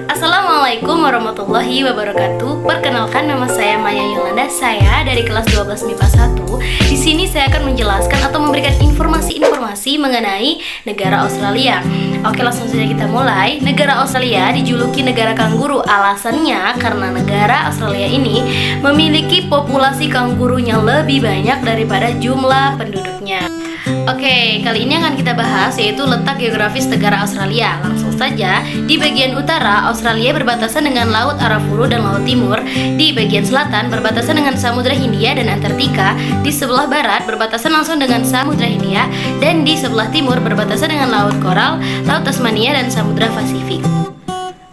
Assalamualaikum warahmatullahi wabarakatuh. Perkenalkan, nama saya Maya Yolanda. Saya dari kelas 12 MIPA 1. Di sini saya akan menjelaskan atau memberikan informasi mengenai negara Australia. Oke, langsung saja kita mulai. Negara Australia dijuluki negara kanguru. Alasannya karena negara Australia ini memiliki populasi kangurunya lebih banyak daripada jumlah penduduknya. Oke, kali ini akan kita bahas yaitu letak geografis negara Australia. Langsung saja, di bagian utara Australia berbatasan dengan Laut Arafuru dan Laut Timur. Di bagian selatan berbatasan dengan Samudra Hindia dan Antartika. Di sebelah barat berbatasan langsung dengan Samudra Hindia. Dan di sebelah timur berbatasan dengan Laut Koral, Laut Tasmania dan Samudra Pasifik.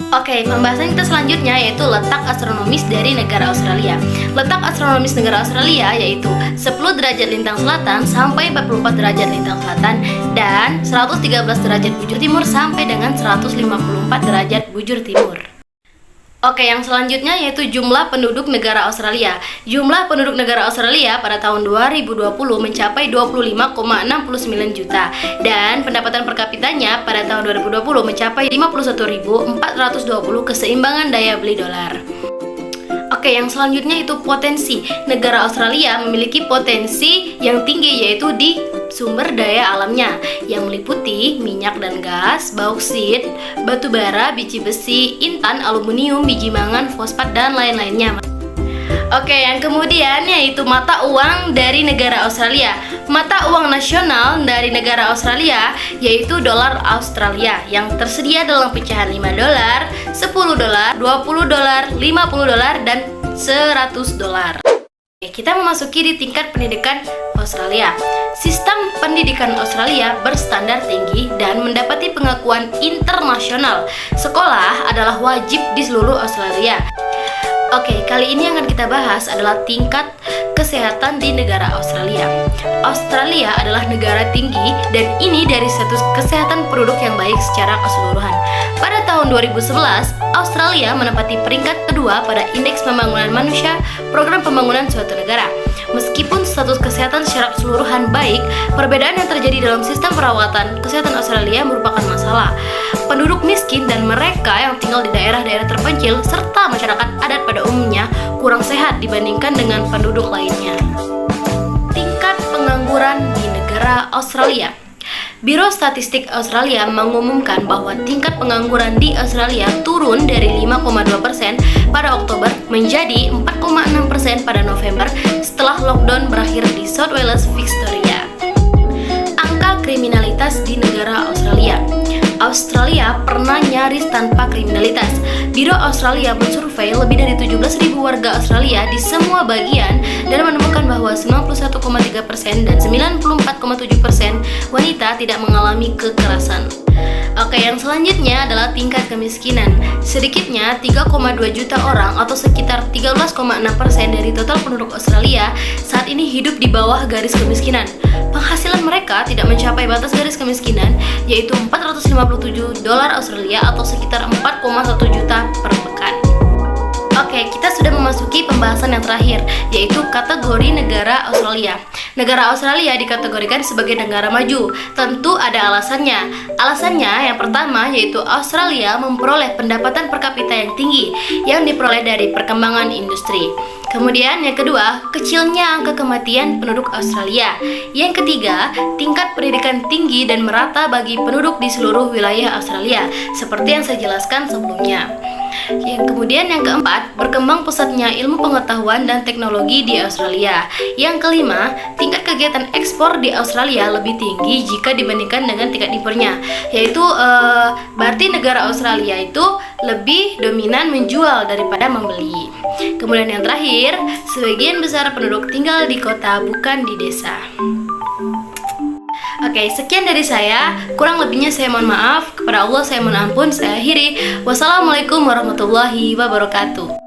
Oke, pembahasan kita selanjutnya yaitu letak astronomis dari negara Australia. Letak astronomis negara Australia yaitu 10 derajat lintang selatan sampai 44 derajat lintang selatan dan 113 derajat bujur timur sampai dengan 154 derajat bujur timur. Oke, yang selanjutnya yaitu jumlah penduduk negara Australia. Jumlah penduduk negara Australia pada tahun 2020 mencapai 25,69 juta dan pendapatan per kapitanya pada tahun 2020 mencapai 51.420 keseimbangan daya beli dolar. Oke, yang selanjutnya itu potensi. Negara Australia memiliki potensi yang tinggi yaitu di sumber daya alamnya yang meliputi minyak dan gas, bauksit, batu bara, biji besi, intan, aluminium, biji mangan, fosfat, dan lain-lainnya. Oke, yang kemudian yaitu mata uang dari negara Australia. Mata uang nasional dari negara Australia yaitu dolar Australia yang tersedia dalam pecahan 5 dolar, 10 dolar, 20 dolar, 50 dolar, dan 100 dolar. Kita memasuki di tingkat pendidikan Australia. Sistem pendidikan Australia berstandar tinggi dan mendapati pengakuan internasional. Sekolah adalah wajib di seluruh Australia. Oke, kali ini yang akan kita bahas adalah tingkat kesehatan di negara Australia. Australia adalah negara tinggi dan ini dari status kesehatan penduduk yang baik secara keseluruhan. Pada tahun 2011, Australia menempati peringkat kedua pada Indeks Pembangunan Manusia Program Pembangunan Suatu Negara. Meskipun status kesehatan secara keseluruhan baik, perbedaan yang terjadi dalam sistem perawatan kesehatan Australia merupakan masalah. Penduduk miskin dan mereka yang tinggal di daerah-daerah terpencil serta masyarakat adat pada umumnya kurang sehat dibandingkan dengan penduduk lainnya. Tingkat pengangguran di negara Australia. Biro Statistik Australia mengumumkan bahwa tingkat pengangguran di Australia turun dari 5,2% pada Oktober menjadi 4,6% pada November setelah lockdown berakhir di South Wales, Victoria. Angka kriminalitas di negara Australia. Australia pernah nyaris tanpa kriminalitas. Biro Australia mensurvei lebih dari 17.000 warga Australia di semua bagian dan menemukan bahwa 91,3% dan 94,7% wanita tidak mengalami kekerasan. Oke, yang selanjutnya adalah tingkat kemiskinan. Sedikitnya 3,2 juta orang atau sekitar 13,6% dari total penduduk Australia saat ini hidup di bawah garis kemiskinan. Penghasilan mereka tidak mencapai batas garis kemiskinan, yaitu 457 dolar Australia atau sekitar 4,1 juta per pekan. Oke, kita sudah memasuki pembahasan yang terakhir, yaitu kategori negara Australia. Negara Australia dikategorikan sebagai negara maju. Tentu ada alasannya. Alasannya yang pertama yaitu Australia memperoleh pendapatan per kapita yang tinggi yang diperoleh dari perkembangan industri. Kemudian yang kedua, kecilnya angka kematian penduduk Australia. Yang ketiga, tingkat pendidikan tinggi dan merata bagi penduduk di seluruh wilayah Australia, seperti yang saya jelaskan sebelumnya. Kemudian yang keempat, berkembang pesatnya ilmu pengetahuan dan teknologi di Australia. Yang kelima, tingkat kegiatan ekspor di Australia lebih tinggi jika dibandingkan dengan tingkat impornya, yaitu berarti negara Australia itu lebih dominan menjual daripada membeli. Kemudian yang terakhir, sebagian besar penduduk tinggal di kota bukan di desa. Oke, sekian dari saya. Kurang lebihnya saya mohon maaf. Kepada Allah saya mohon ampun. Saya akhiri. Wassalamualaikum warahmatullahi wabarakatuh.